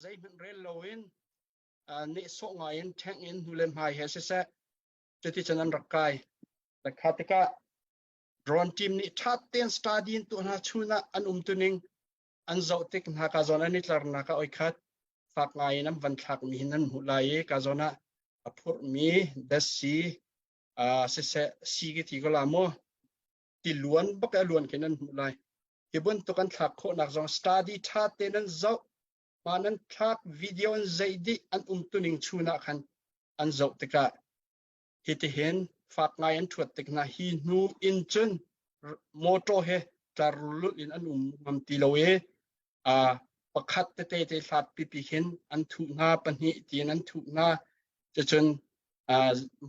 dây mình rê lâu in nị số ngay in thang in hulem hai hết sẽ cho thì chân rắc cài là khát cái drone team nị chat ten study in tụi na chuna an tuning an dậu tích na cả zona nị lar na cả oi khát phạt ngay năm văn thạc mi nan hulai cả zona apur mi dasi sẽ si cái thì có làm mo ti luan bắc luan cái nan hulai ibun tu kan thak kho nak zong study tha te nan zo manan thak video an zaidi an tuning chuna khan an zo tika hiti hen fak ngai an thuat tik na hi nu in chun moto he tarlut in an ngam ti loe pakhat te te thlat pi hen an thu nga panhi ti an thu nga che chun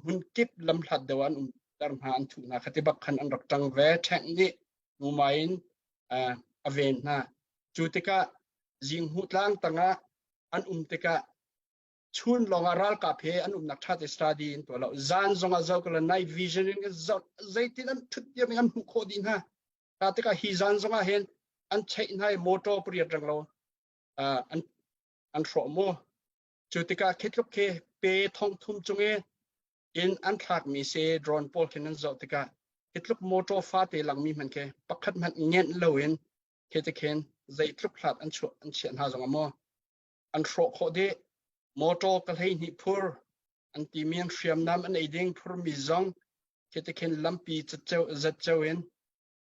hun kip lam thlat dewan dar ma an thu na khati bak khan an rak tang ve thang ni numain event na chutika jing hutlang tanga an tika chun longa ral ka phe an nak that study in to lo zan zonga zo kala night vision in zo zaitin an thut ya an hu kho din ha ta tika hi zan zonga hen an chai nai motor priya rang lo an thro mo chutika khitluk ke pe thong thum chunge in an thak mi se drone pol ken zo tika khitluk motor fa te lang mi man ke pakhat man ngen lo in khen zai trup hlat an chu an chian ha zonga mo an thro kho de motor kal hei ni phur an ti mian hriam nam an eiding phur mi zong khen lampi chachau zat chau in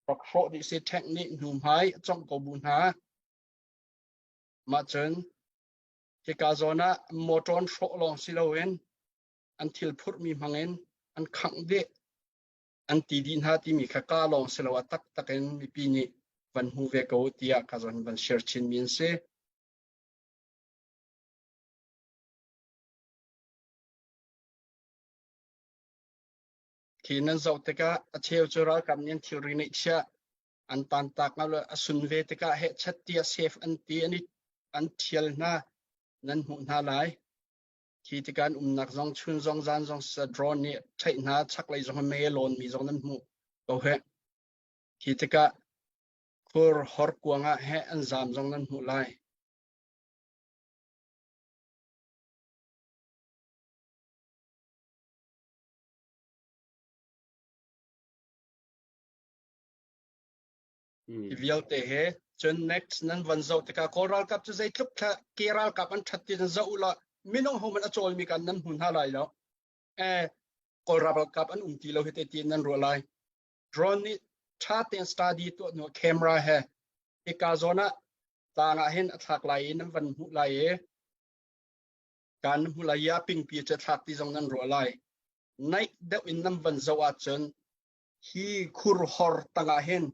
rok thro di se technique num hai chong ko bun ha ma chen ke ka zona motor thro long silo in an thil phur mi mangin an khang de an ti din ha ti mi kha ka long silo tak taken mi pi ni van hu ve ko tia ka zon van share chin min se khinan zo teka a cheu chura kam nin theory nei cha an tan tak na lo asun ve teka he chat tia safe an ti ani an thial na nan hu na lai khi tikan nak zong chun zong zan zong sa drone ni thai na chak lai zong me lon mi zong nan mu ko he khi tika khur hor kuanga he an zam zong nan mu lai vial te he chun next nan van zo tika coral kap chu zai tlup tha keral kap an that tin zo la minong homan a chol mi kan nan hun ha lai lo coral kap an ti lo hete tin nan ro lai drone ni tha ten study to no camera he e ka zona ta nga hen athak lai nan van hu lai e kan hu lai ya ping pi cha thak ti zong nan ro lai nai de in nan van zo a chun hi khur hor tanga hen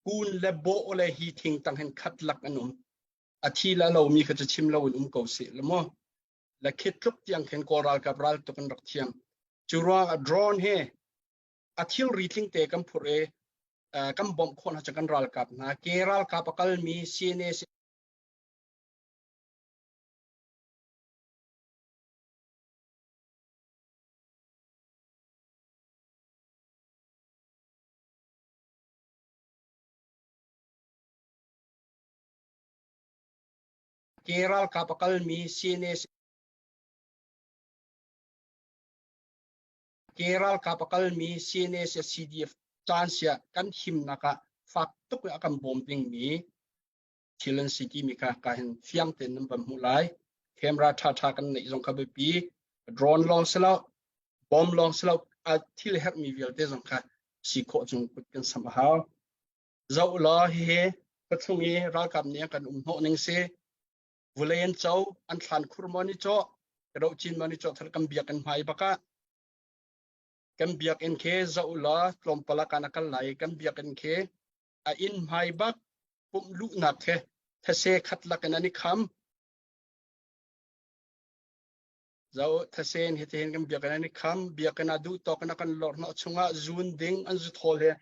kun le bo ole hi thing tang hen khat lak anum athi la lo mi kha chim lo ko se le mo la khit trup tiang khen coral kapral to kan rak thiam chura a drone he athil rithing te kam phure kam bom khon ha chakan ral kap na keral kapakal mi cns keral kapakal mi cns keral kapakal mi cns cdf chansia kan him naka fak tuk akam bombing mi chilen city mi ka hen fiang ten nam mulai camera tha kan nei jong ka be pi drone long selo bomb long selo a thil hek mi vial te jong kha si kho chung put kan sam ha zo lo he pathungi ra kam ne kan ho ning se vulen chau an thlan khurmani cho ro chin mani cho thal kam bia kan mai baka kan biak en khe zo lo tlom pala kana kal lai kan biak en khe a in mai bak pum lu na the thase khat la kan ani kham zo thasen he ten kan biak kan ani kham biak kan adu to kan lor no chunga zun ding an zu thol he